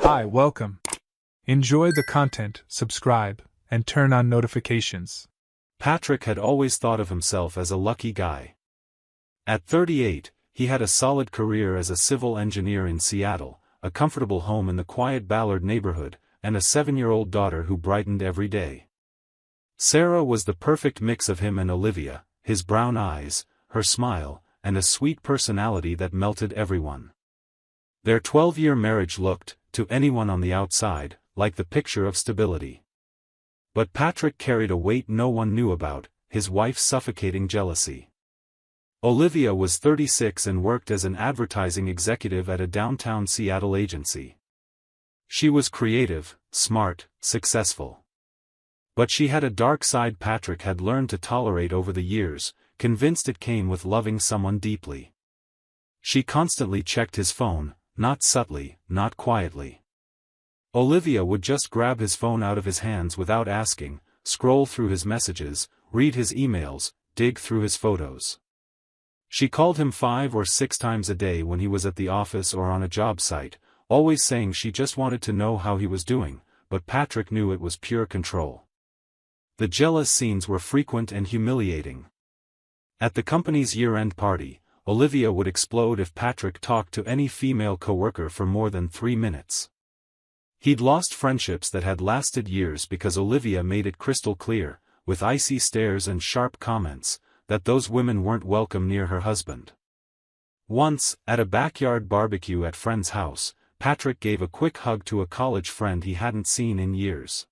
Hi, welcome. Enjoy the content, subscribe, and turn on notifications. Patrick had always thought of himself as a lucky guy. At 38, he had a solid career as a civil engineer in Seattle, a comfortable home in the quiet Ballard neighborhood, and a 7-year-old daughter who brightened every day. Sarah was the perfect mix of him and Olivia, his brown eyes, her smile, and a sweet personality that melted everyone. Their 12-year marriage looked, to anyone on the outside, like the picture of stability. But Patrick carried a weight no one knew about, his wife's suffocating jealousy. Olivia was 36 and worked as an advertising executive at a downtown Seattle agency. She was creative, smart, successful. But she had a dark side Patrick had learned to tolerate over the years, convinced it came with loving someone deeply. She constantly checked his phone, not subtly, not quietly. Olivia would just grab his phone out of his hands without asking, scroll through his messages, read his emails, dig through his photos. She called him 5 or 6 times a day when he was at the office or on a job site, always saying she just wanted to know how he was doing, but Patrick knew it was pure control. The jealous scenes were frequent and humiliating. At the company's year-end party, Olivia would explode if Patrick talked to any female coworker for more than 3 minutes. He'd lost friendships that had lasted years because Olivia made it crystal clear, with icy stares and sharp comments, that those women weren't welcome near her husband. Once, at a backyard barbecue at friend's house, Patrick gave a quick hug to a college friend he hadn't seen in years.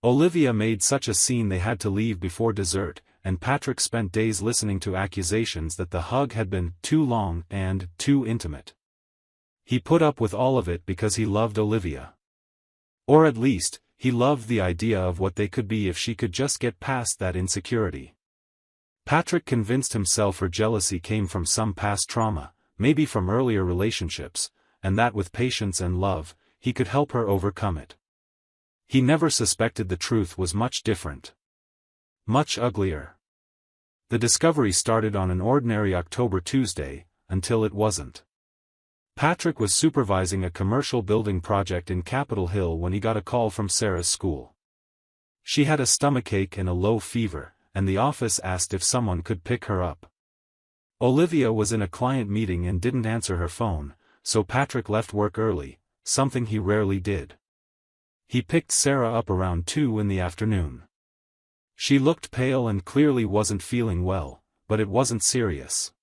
Olivia made such a scene they had to leave before dessert, and Patrick spent days listening to accusations that the hug had been too long and too intimate. He put up with all of it because he loved Olivia. Or at least, he loved the idea of what they could be if she could just get past that insecurity. Patrick convinced himself her jealousy came from some past trauma, maybe from earlier relationships, and that with patience and love, he could help her overcome it. He never suspected the truth was much different. Much uglier. The discovery started on an ordinary October Tuesday, until it wasn't. Patrick was supervising a commercial building project in Capitol Hill when he got a call from Sarah's school. She had a stomachache and a low fever, and the office asked if someone could pick her up. Olivia was in a client meeting and didn't answer her phone, so Patrick left work early, something he rarely did. He picked Sarah up around 2 in the afternoon. She looked pale and clearly wasn't feeling well, but it wasn't serious.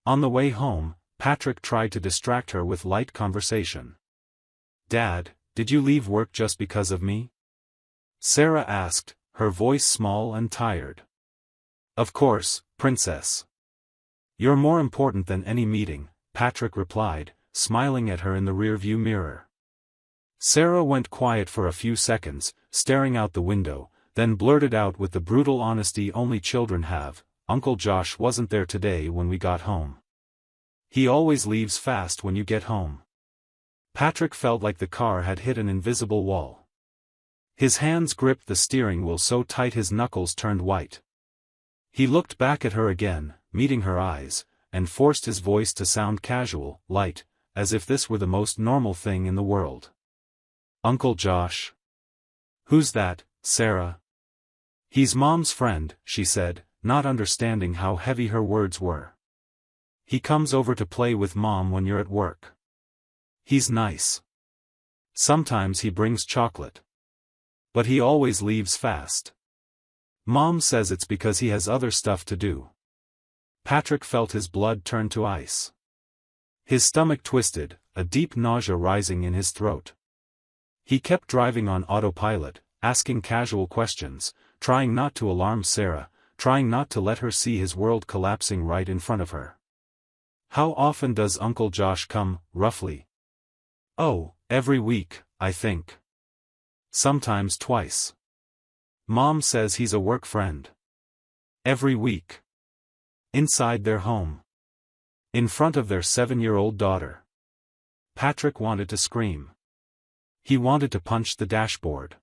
On the way home, Patrick tried to distract her with light conversation. "Dad, did you leave work just because of me?" Sarah asked, her voice small and tired. "Of course, princess. You're more important than any meeting," Patrick replied, smiling at her in the rearview mirror. Sarah went quiet for a few seconds, staring out the window, then blurted out with the brutal honesty only children have, "Uncle Josh wasn't there today when we got home. He always leaves fast when you get home." Patrick felt like the car had hit an invisible wall. His hands gripped the steering wheel so tight his knuckles turned white. He looked back at her again, meeting her eyes, and forced his voice to sound casual, light, as if this were the most normal thing in the world. "Uncle Josh? Who's that, Sarah?" "He's Mom's friend," she said, not understanding how heavy her words were. "He comes over to play with Mom when you're at work. He's nice. Sometimes he brings chocolate. But he always leaves fast. Mom says it's because he has other stuff to do." Patrick felt his blood turn to ice. His stomach twisted, a deep nausea rising in his throat. He kept driving on autopilot, asking casual questions, trying not to alarm Sarah, trying not to let her see his world collapsing right in front of her. "How often does Uncle Josh come, roughly?" "Oh, every week, I think. Sometimes twice. Mom says he's a work friend." "Every week. Inside their home. In front of their 7-year-old daughter." Patrick wanted to scream. He wanted to punch the dashboard.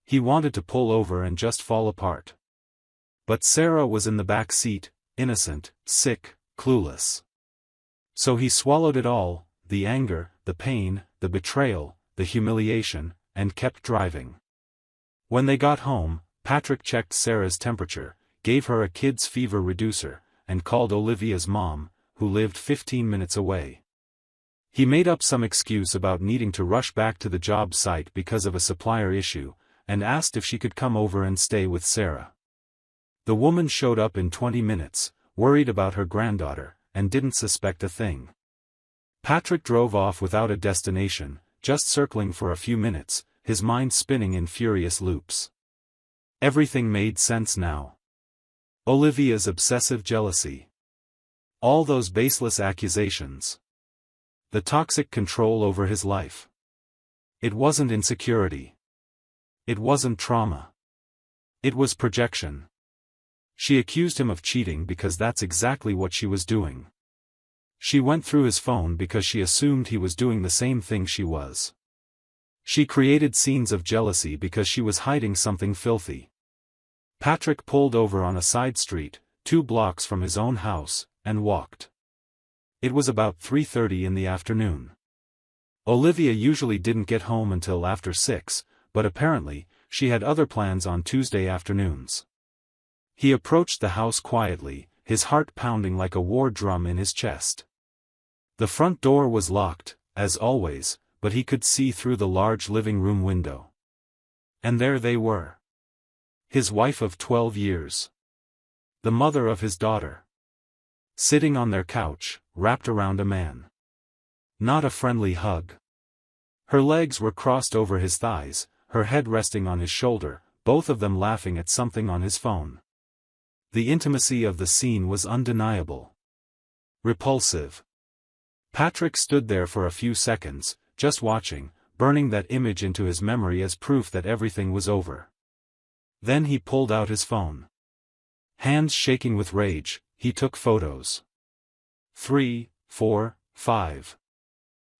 He wanted to pull over and just fall apart. But Sarah was in the back seat, innocent, sick, clueless. So he swallowed it all, the anger, the pain, the betrayal, the humiliation, and kept driving. When they got home, Patrick checked Sarah's temperature, gave her a kid's fever reducer, and called Olivia's mom, who lived 15 minutes away. He made up some excuse about needing to rush back to the job site because of a supplier issue, and asked if she could come over and stay with Sarah. The woman showed up in 20 minutes, worried about her granddaughter, and didn't suspect a thing. Patrick drove off without a destination, just circling for a few minutes, his mind spinning in furious loops. Everything made sense now. Olivia's obsessive jealousy. All those baseless accusations. The toxic control over his life. It wasn't insecurity. It wasn't trauma. It was projection. She accused him of cheating because that's exactly what she was doing. She went through his phone because she assumed he was doing the same thing she was. She created scenes of jealousy because she was hiding something filthy. Patrick pulled over on a side street, 2 blocks from his own house, and walked. It was about 3:30 in the afternoon. Olivia usually didn't get home until after 6, but apparently, she had other plans on Tuesday afternoons. He approached the house quietly, his heart pounding like a war drum in his chest. The front door was locked, as always, but he could see through the large living room window. And there they were. His wife of 12 years. The mother of his daughter. Sitting on their couch, wrapped around a man. Not a friendly hug. Her legs were crossed over his thighs, her head resting on his shoulder, both of them laughing at something on his phone. The intimacy of the scene was undeniable. Repulsive. Patrick stood there for a few seconds, just watching, burning that image into his memory as proof that everything was over. Then he pulled out his phone. Hands shaking with rage, he took photos. 3, 4, 5.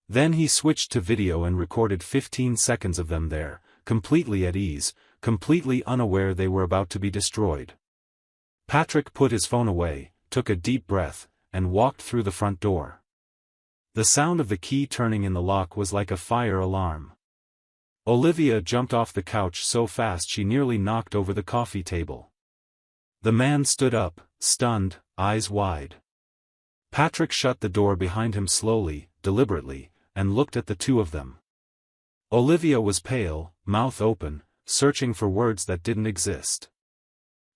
Then he switched to video and recorded 15 seconds of them there, completely at ease, completely unaware they were about to be destroyed. Patrick put his phone away, took a deep breath, and walked through the front door. The sound of the key turning in the lock was like a fire alarm. Olivia jumped off the couch so fast she nearly knocked over the coffee table. The man stood up, stunned, eyes wide. Patrick shut the door behind him slowly, deliberately, and looked at the two of them. Olivia was pale, mouth open, searching for words that didn't exist.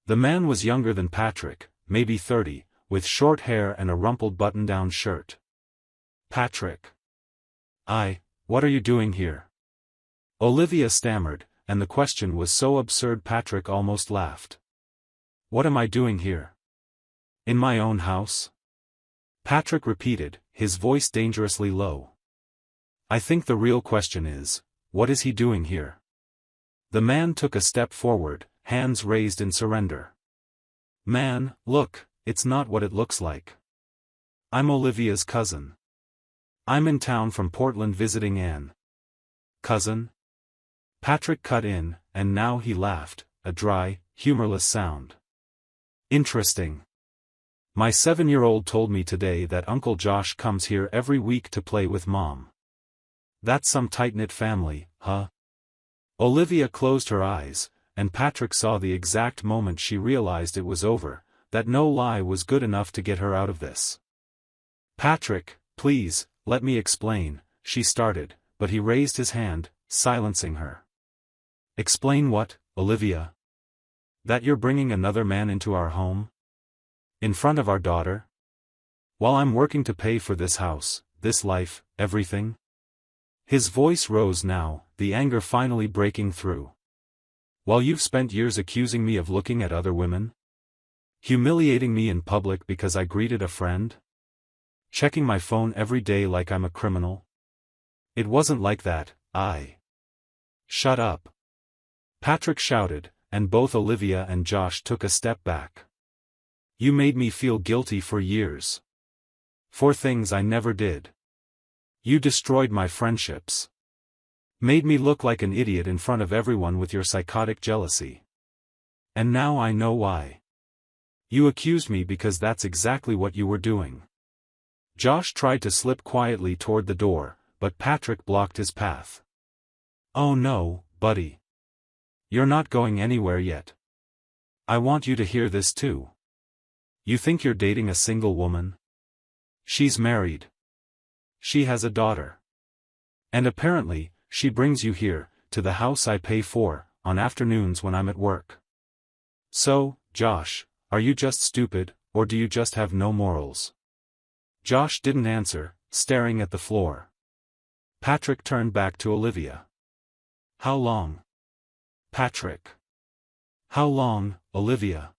The man was younger than Patrick, maybe 30, with short hair and a rumpled button-down shirt. Patrick. What are you doing here? Olivia stammered, and the question was so absurd Patrick almost laughed. What am I doing here? In my own house? Patrick repeated, his voice dangerously low. I think the real question is, what is he doing here? The man took a step forward, hands raised in surrender. Man, look, it's not what it looks like. I'm Olivia's cousin. I'm in town from Portland visiting Anne. Cousin? Patrick cut in, and now he laughed, a dry, humorless sound. Interesting. My 7-year-old told me today that Uncle Josh comes here every week to play with Mom. That's some tight-knit family, huh? Olivia closed her eyes, and Patrick saw the exact moment she realized it was over, that no lie was good enough to get her out of this. Patrick, please, let me explain, she started, but he raised his hand, silencing her. Explain what, Olivia? That you're bringing another man into our home? In front of our daughter? While I'm working to pay for this house, this life, everything? His voice rose now, the anger finally breaking through. While you've spent years accusing me of looking at other women? Humiliating me in public because I greeted a friend? Checking my phone every day like I'm a criminal? It wasn't like that, Shut up. Patrick shouted, and both Olivia and Josh took a step back. You made me feel guilty for years. For things I never did. You destroyed my friendships. Made me look like an idiot in front of everyone with your psychotic jealousy. And now I know why. You accused me because that's exactly what you were doing. Josh tried to slip quietly toward the door, but Patrick blocked his path. "Oh no, buddy. You're not going anywhere yet. I want you to hear this too. You think you're dating a single woman? She's married. She has a daughter. And apparently, she brings you here, to the house I pay for, on afternoons when I'm at work. So, Josh, are you just stupid, or do you just have no morals?" Josh didn't answer, staring at the floor. Patrick turned back to Olivia. "How long?" "Patrick." "How long, Olivia?"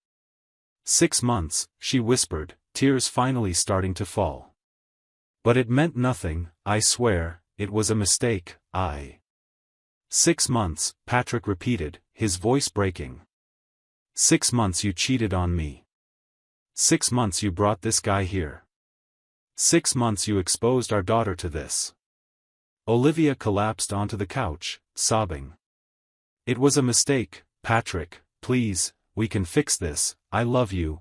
"6 months," she whispered, tears finally starting to fall. "But it meant nothing, I swear, it was a mistake, 6 months, Patrick repeated, his voice breaking. 6 months you cheated on me. 6 months you brought this guy here. 6 months you exposed our daughter to this." Olivia collapsed onto the couch, sobbing. "It was a mistake, Patrick, please, we can fix this, I love you,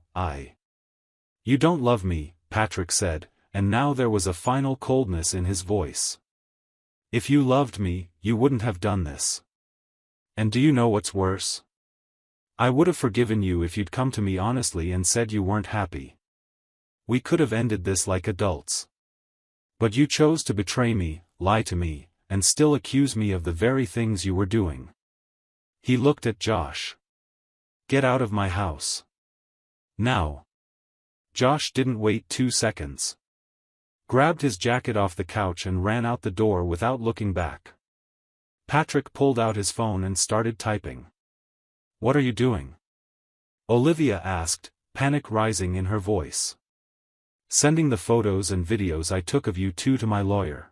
"You don't love me," Patrick said, and now there was a final coldness in his voice. "If you loved me, you wouldn't have done this. And do you know what's worse? I would have forgiven you if you'd come to me honestly and said you weren't happy. We could have ended this like adults. But you chose to betray me, lie to me, and still accuse me of the very things you were doing." He looked at Josh. "Get out of my house. Now." Josh didn't wait 2 seconds. Grabbed his jacket off the couch and ran out the door without looking back. Patrick pulled out his phone and started typing. "What are you doing?" Olivia asked, panic rising in her voice. "Sending the photos and videos I took of you two to my lawyer.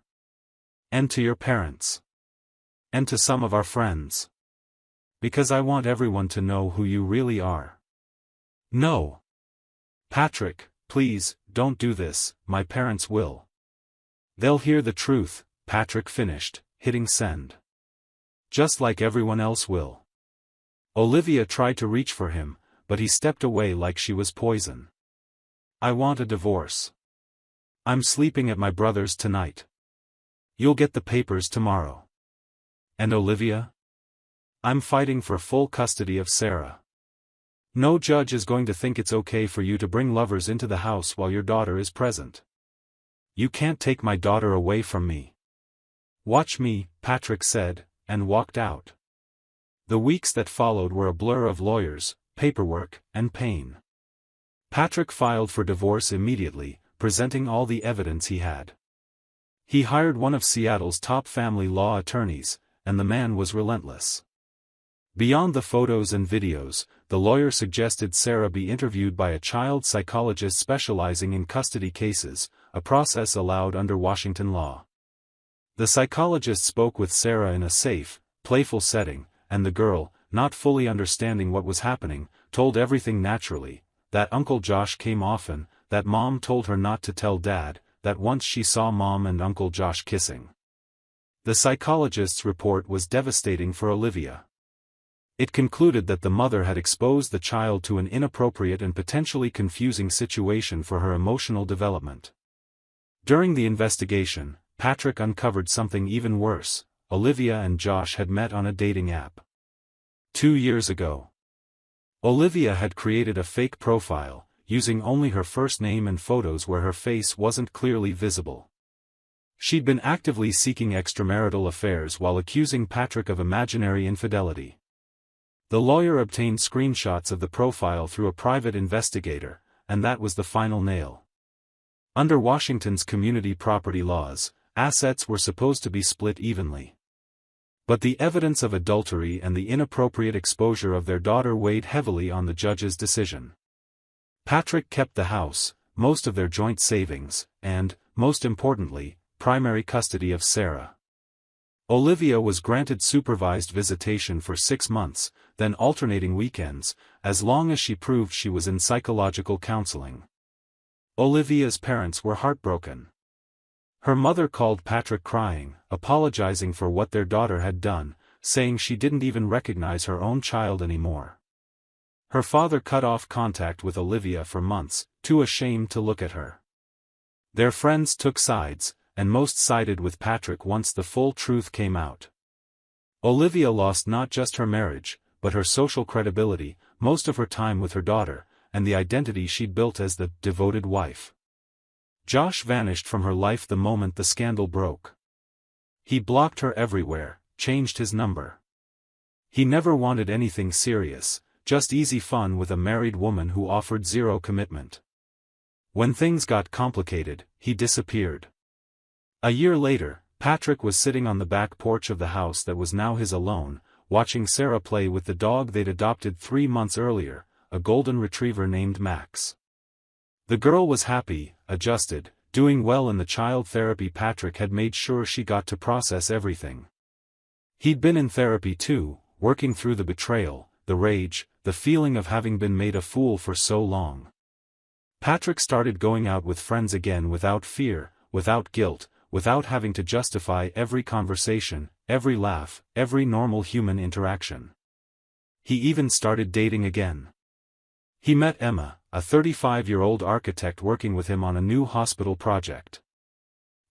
And to your parents. And to some of our friends. Because I want everyone to know who you really are." "No. Patrick, please, don't do this, my parents will. They'll hear the truth," Patrick finished, hitting send. "Just like everyone else will." Olivia tried to reach for him, but he stepped away like she was poison. "I want a divorce. I'm sleeping at my brother's tonight. You'll get the papers tomorrow." "And Olivia?" "I'm fighting for full custody of Sarah. No judge is going to think it's okay for you to bring lovers into the house while your daughter is present. You can't take my daughter away from me." "Watch me," Patrick said, and walked out. The weeks that followed were a blur of lawyers, paperwork, and pain. Patrick filed for divorce immediately, presenting all the evidence he had. He hired one of Seattle's top family law attorneys, and the man was relentless. Beyond the photos and videos, the lawyer suggested Sarah be interviewed by a child psychologist specializing in custody cases, a process allowed under Washington law. The psychologist spoke with Sarah in a safe, playful setting, and the girl, not fully understanding what was happening, told everything naturally, that Uncle Josh came often, that Mom told her not to tell Dad, that once she saw Mom and Uncle Josh kissing. The psychologist's report was devastating for Olivia. It concluded that the mother had exposed the child to an inappropriate and potentially confusing situation for her emotional development. During the investigation, Patrick uncovered something even worse: Olivia and Josh had met on a dating app. 2 years ago. Olivia had created a fake profile, using only her first name and photos where her face wasn't clearly visible. She'd been actively seeking extramarital affairs while accusing Patrick of imaginary infidelity. The lawyer obtained screenshots of the profile through a private investigator, and that was the final nail. Under Washington's community property laws, assets were supposed to be split evenly. But the evidence of adultery and the inappropriate exposure of their daughter weighed heavily on the judge's decision. Patrick kept the house, most of their joint savings, and, most importantly, primary custody of Sarah. Olivia was granted supervised visitation for 6 months, then alternating weekends, as long as she proved she was in psychological counseling. Olivia's parents were heartbroken. Her mother called Patrick crying, apologizing for what their daughter had done, saying she didn't even recognize her own child anymore. Her father cut off contact with Olivia for months, too ashamed to look at her. Their friends took sides, and most sided with Patrick once the full truth came out. Olivia lost not just her marriage, but her social credibility, most of her time with her daughter, and the identity she'd built as the devoted wife. Josh vanished from her life the moment the scandal broke. He blocked her everywhere, changed his number. He never wanted anything serious, just easy fun with a married woman who offered zero commitment. When things got complicated, he disappeared. A year later, Patrick was sitting on the back porch of the house that was now his alone, watching Sarah play with the dog they'd adopted 3 months earlier, a golden retriever named Max. The girl was happy, adjusted, doing well in the child therapy Patrick had made sure she got to process everything. He'd been in therapy too, working through the betrayal, the rage, the feeling of having been made a fool for so long. Patrick started going out with friends again without fear, without guilt, without having to justify every conversation, every laugh, every normal human interaction. He even started dating again. He met Emma, a 35-year-old architect working with him on a new hospital project.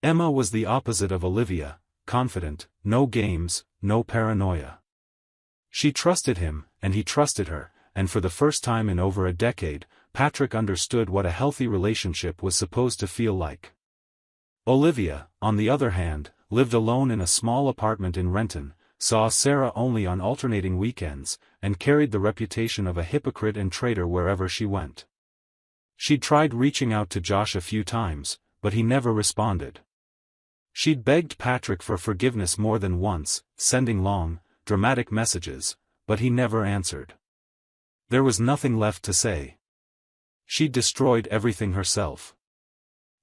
Emma was the opposite of Olivia, confident, no games, no paranoia. She trusted him, and he trusted her, and for the first time in over a decade, Patrick understood what a healthy relationship was supposed to feel like. Olivia, on the other hand, lived alone in a small apartment in Renton, saw Sarah only on alternating weekends, and carried the reputation of a hypocrite and traitor wherever she went. She'd tried reaching out to Josh a few times, but he never responded. She'd begged Patrick for forgiveness more than once, sending long, dramatic messages, but he never answered. There was nothing left to say. She'd destroyed everything herself.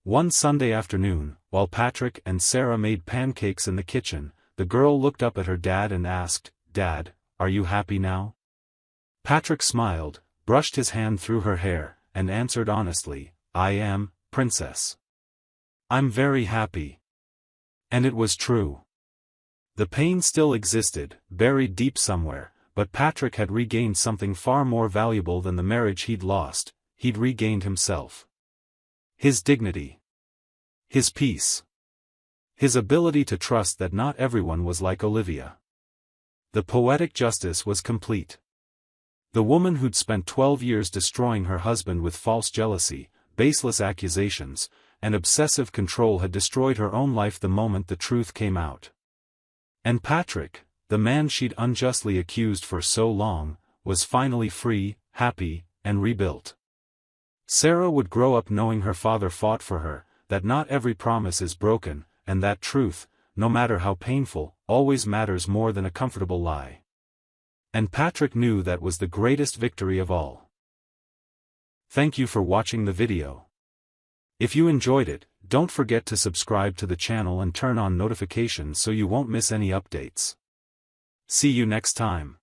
One Sunday afternoon, while Patrick and Sarah made pancakes in the kitchen, the girl looked up at her dad and asked, "Dad, are you happy now?" Patrick smiled, brushed his hand through her hair, and answered honestly, "I am, princess. I'm very happy." And it was true. The pain still existed, buried deep somewhere, but Patrick had regained something far more valuable than the marriage he'd lost. He'd regained himself. His dignity. His peace. His ability to trust that not everyone was like Olivia. The poetic justice was complete. The woman who'd spent 12 years destroying her husband with false jealousy, baseless accusations, and obsessive control had destroyed her own life the moment the truth came out. And Patrick, the man she'd unjustly accused for so long, was finally free, happy, and rebuilt. Sarah would grow up knowing her father fought for her, that not every promise is broken, and that truth, no matter how painful, always matters more than a comfortable lie. And Patrick knew that was the greatest victory of all. Thank you for watching the video. If you enjoyed it, don't forget to subscribe to the channel and turn on notifications so you won't miss any updates. See you next time.